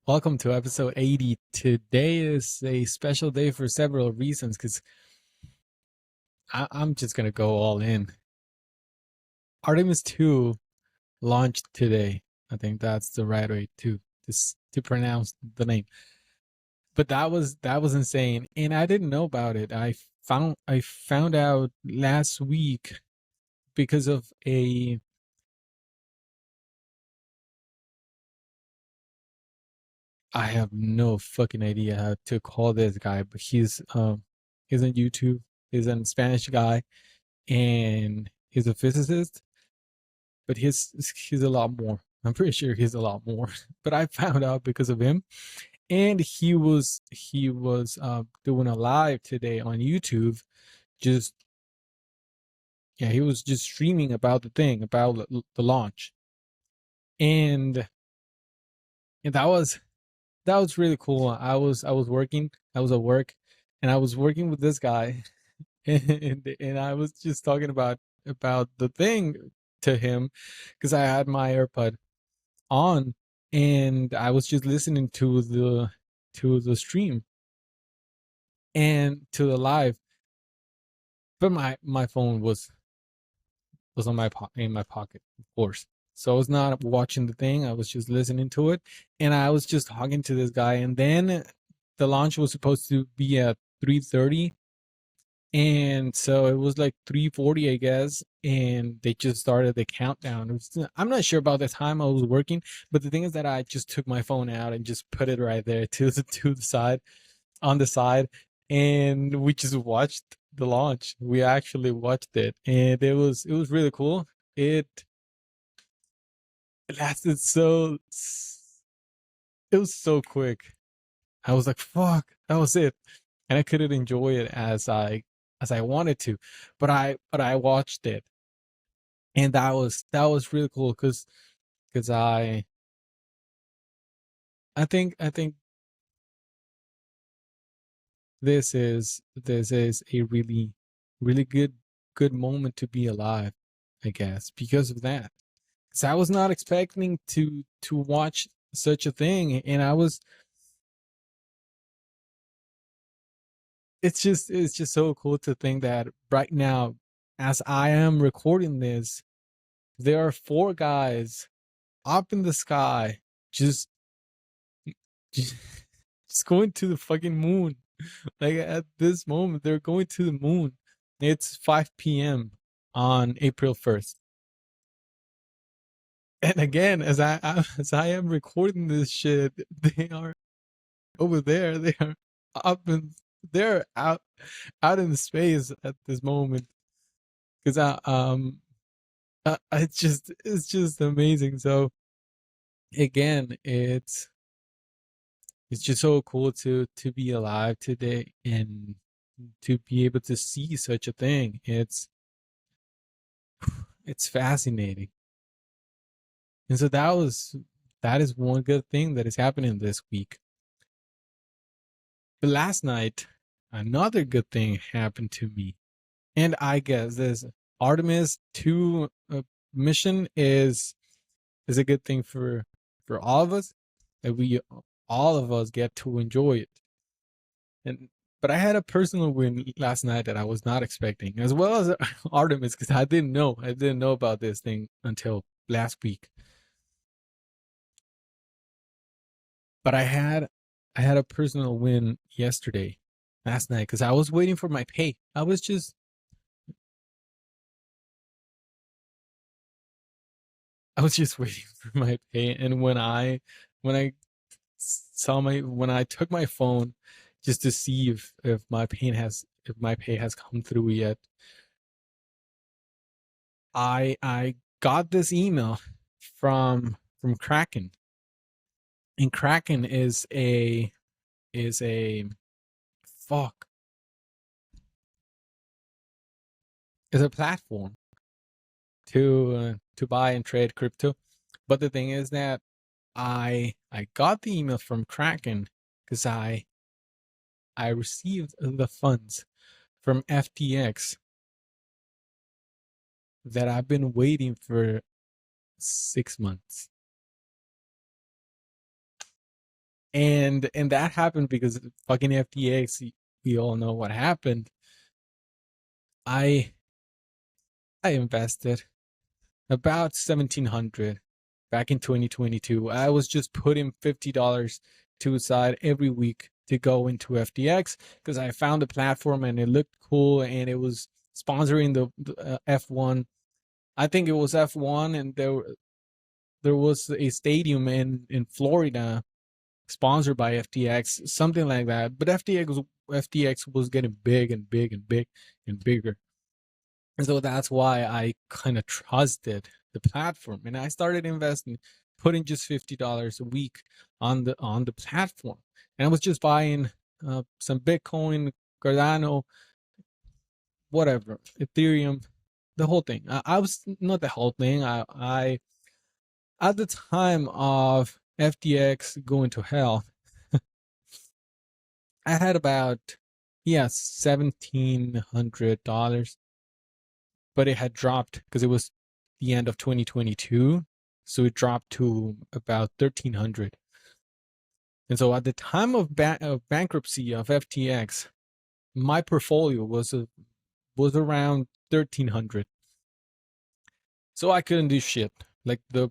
Welcome to episode 80. Today is a special day for several reasons because I'm just going to go all in. Artemis II launched today. I think that's the right way to pronounce the name. But that was insane, and I didn't know about it. I found out last week because of a I have no fucking idea how to call this guy, but he's on YouTube. He's a Spanish guy and he's a physicist, but he's a lot more. I'm pretty sure he's a lot more. But I found out because of him, and he was doing a live today on YouTube. Just yeah, he was just streaming about the thing about the launch, and and that was really cool. I was working. I was at work, and I was working with this guy, and I was just talking about the thing to him because I had my AirPod on and I was just listening to the stream and to the live, but my phone was on in my pocket, of course. So I was not watching the thing. I was just listening to it, and I was just talking to this guy. And then the launch was supposed to be at 3:30, and so it was like 3:40, I guess, and they just started the countdown. I'm not sure about the time I was working, but the thing is that I just took my phone out and just put it right there to the side, on the side, and we just watched the launch. We actually watched it, and it was really cool. It lasted it was so quick. I was like, fuck, that was it. And I couldn't enjoy it as I wanted to. But I watched it, and that was really cool because I think this is a really good moment to be alive, I guess, because of that. Because I was not expecting to watch such a thing, and it's just so cool to think that right now, as I am recording this, there are four guys up in the sky, just just, just going to the fucking moon. Like at this moment, they're going to the moon. It's 5 p.m. on April 1st. And again, as I am recording this shit, they are over there. They are up and they're out in space at this moment. Because it's just amazing. So again, it's just so cool to be alive today and to be able to see such a thing. It's fascinating. And so that is one good thing that is happening this week. But last night, another good thing happened to me. And I guess this Artemis 2 mission is a good thing for all of us, that we all of us get to enjoy it. And but I had a personal win last night that I was not expecting, as well as Artemis, because I didn't know about this thing until last week. But I had a personal win yesterday, last night, because I was waiting for my pay. I was just waiting for my pay, and when I when I took my phone just to see if my pay has come through yet, I got this email from Kraken, and Kraken is a fuck is a platform to buy and trade crypto. But the thing is that I got the email from Kraken because I received the funds from FTX that I've been waiting for 6 months. And that happened because fucking FTX. We all know what happened. I I invested about 1,700 back in 2022. I was just putting $50 to side every week to go into FTX because I found the platform and it looked cool and it was sponsoring the F1. I think it was F1, and there was a stadium in Florida sponsored by FTX, something like that. But FTX was getting big and big and big and bigger. And so that's why I kind of trusted the platform, and I started investing, putting just $50 a week on the platform. And I was just buying some Bitcoin, Cardano, whatever, Ethereum, the whole thing. I was not the whole thing. I at the time of FTX going to hell, I had about $1,700, but it had dropped because it was the end of 2022, so it dropped to about 1,300. And so at the time of bankruptcy of FTX, my portfolio was around 1,300. So I couldn't do shit. Like the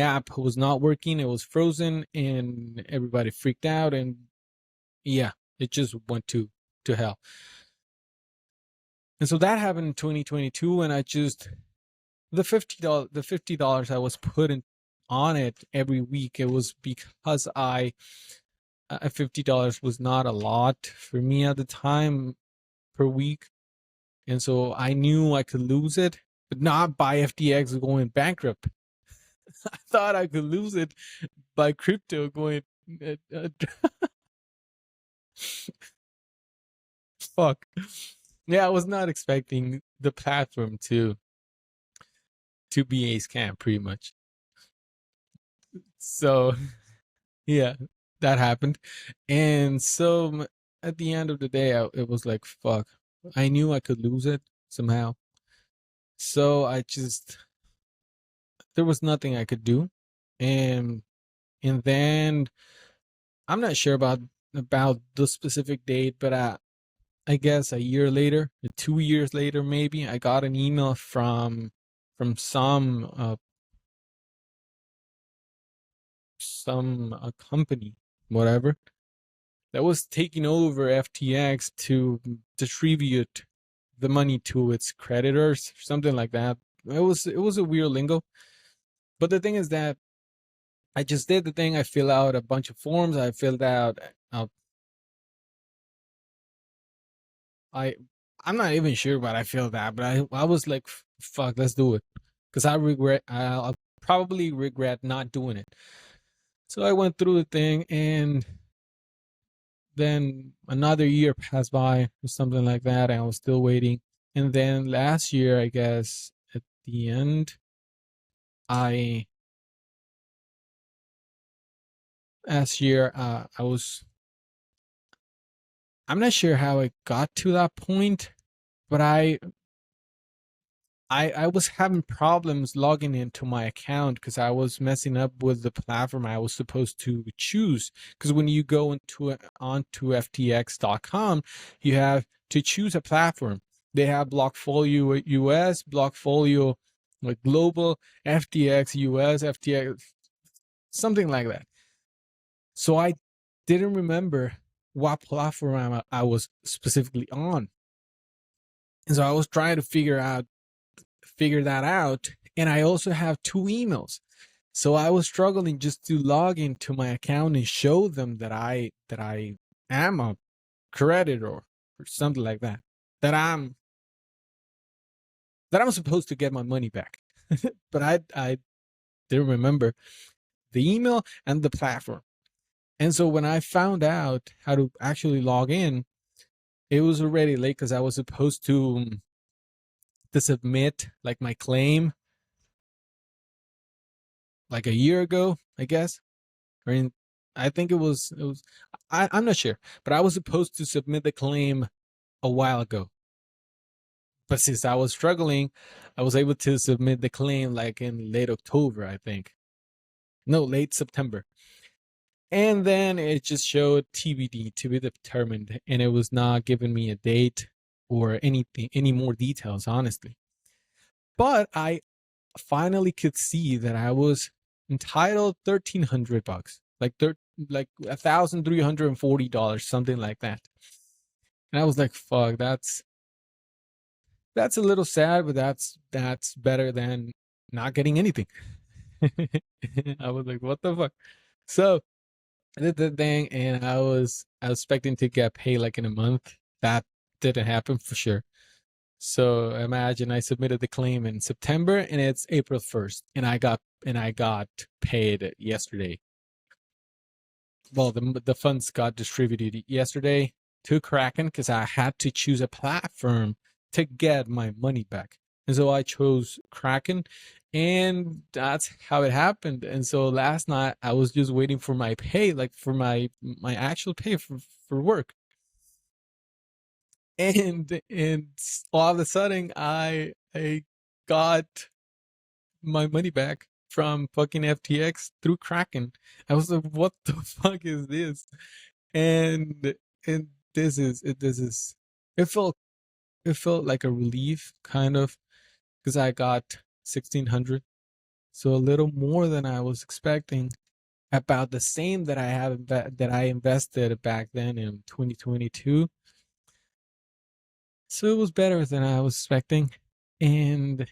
app was not working, it was frozen, and everybody freaked out, and yeah, it just went to hell. And so that happened in 2022, and I just the $50 I was putting on it every week. It was because $50 was not a lot for me at the time per week, and so I knew I could lose it, but not by FTX going bankrupt. I thought I could lose it by crypto going. Fuck. Yeah, I was not expecting the platform to be a scam, pretty much. So yeah, that happened, and so at the end of the day, it was like fuck. I knew I could lose it somehow, so I just there was nothing I could do, and and then I'm not sure about the specific date, but I guess a year later, 2 years later, maybe I got an email from some company, whatever, that was taking over FTX to distribute the money to its creditors, something like that. It was a weird lingo, but the thing is that I just did the thing. I fill out a bunch of forms. I filled out. I I'm not even sure what I filled out, but I was like, fuck, let's do it, because I'll probably regret not doing it. So I went through the thing, and then another year passed by or something like that, and I was still waiting. And then last year, I guess at the end, I last year I'm not sure how it got to that point, but I was having problems logging into my account because I was messing up with the platform I was supposed to choose. Because when you go onto FTX.com, you have to choose a platform. They have Blockfolio US, Blockfolio like global, FTX US, FTX, something like that. So I didn't remember what platform I was specifically on. And so I was trying to figure that out. And I also have two emails. So I was struggling just to log into my account and show them that I am a creditor or something like that. That I'm supposed to get my money back. But I didn't remember the email and the platform. And so when I found out how to actually log in, it was already late because I was supposed to submit like my claim like a year ago, I guess. Or I think it was I'm not sure, but I was supposed to submit the claim a while ago. But since I was struggling, I was able to submit the claim like in late October, I think. No, late September. And then it just showed TBD, to be determined, and it was not giving me a date or anything, any more details, honestly. But I finally could see that I was entitled $1,300, like $1,340, something like that. And I was like, "Fuck, that's a little sad, but that's better than not getting anything." I was like, "What the fuck?" So I did the thing, and I was expecting to get paid like in a month. That didn't happen for sure. So imagine I submitted the claim in September, and it's April 1st, and I got paid yesterday. Well, the funds got distributed yesterday to Kraken because I had to choose a platform to get my money back, and so I chose Kraken, and that's how it happened. And so last night I was just waiting for my pay, like for my actual pay for work, and all of a sudden I got my money back from fucking FTX through Kraken. I was like, what the fuck is this? And and this is it felt like a relief, kind of, because I got 1,600, so a little more than I was expecting, about the same that I invested back then in 2022. So it was better than I was expecting, and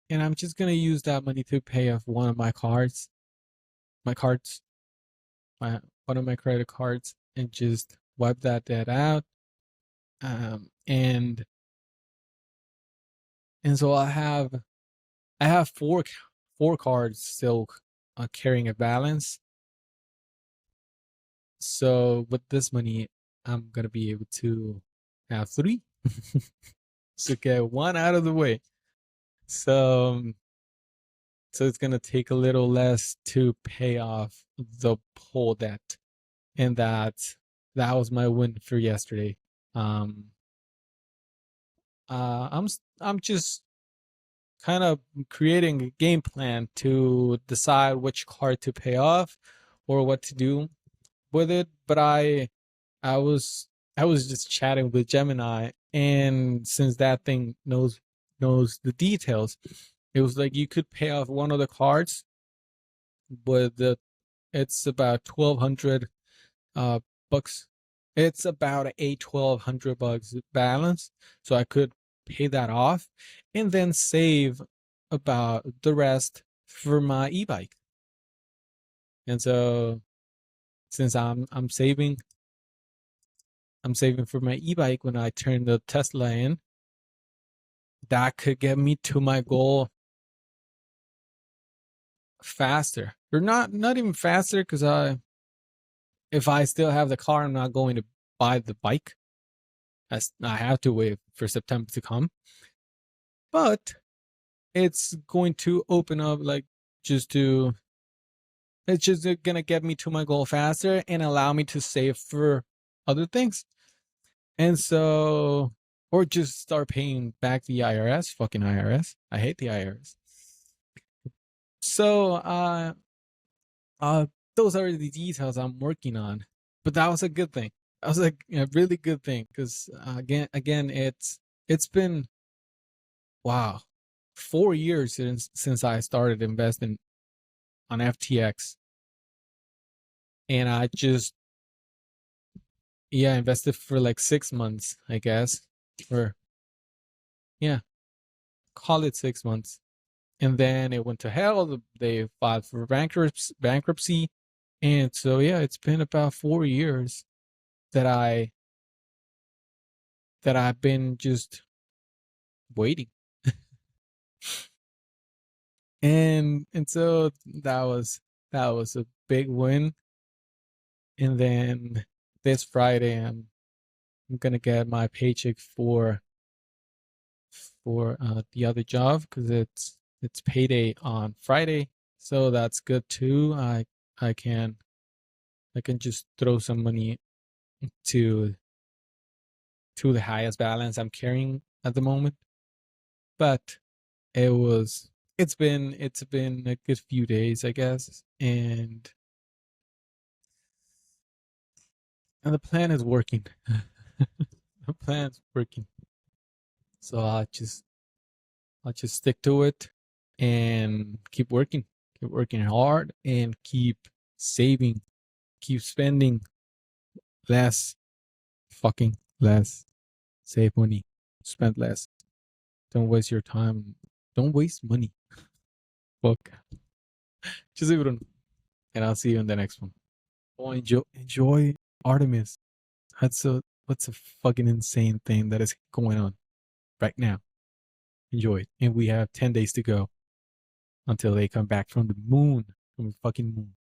I'm just gonna use that money to pay off one of my cards, my one of my credit cards, and just wipe that debt out. And so I have four cards still carrying a balance. So with this money, I'm gonna be able to have three, so get one out of the way. So it's gonna take a little less to pay off the whole debt, and that was my win for yesterday. Um, I'm just kind of creating a game plan to decide which card to pay off or what to do with it. But I was I was just chatting with Gemini, and since that thing knows the details, it was like you could pay off one of the cards, but it's about 1,200 bucks. It's about a 1,200 bucks balance, so I could pay that off and then save about the rest for my e-bike. And so since I'm saving for my e-bike when I turn the Tesla in, that could get me to my goal faster. Or not even faster, because if I still have the car, I'm not going to buy the bike. I have to wait for September to come. But it's going to open up, like, just to it's just gonna get me to my goal faster and allow me to save for other things. And so, or just start paying back the IRS. Fucking IRS. I hate the IRS. So, uh, those are the details I'm working on. But that was a good thing. That was a really good thing, because again, it's been, wow, 4 years since I started investing on FTX, and I just, yeah, invested for like 6 months, I guess, or, yeah, call it 6 months, and then it went to hell. They filed for bankruptcy, and so yeah, it's been about 4 years that I've been just waiting, and so that was a big win. And then this Friday, I'm gonna get my paycheck for the other job, because it's payday on Friday, so that's good too. I can I can just throw some money to the highest balance I'm carrying at the moment. But it's been a good few days, I guess, and And the plan is working. The plan's working. So I'll just stick to it and keep working hard, and keep saving, keep spending less, fucking less, save money, spend less. Don't waste your time. Don't waste money. Fuck. Just leave it on. And I'll see you in the next one. Oh, enjoy Artemis. What's a fucking insane thing that is going on right now. Enjoy it. And we have 10 days to go until they come back from the moon, from the fucking moon.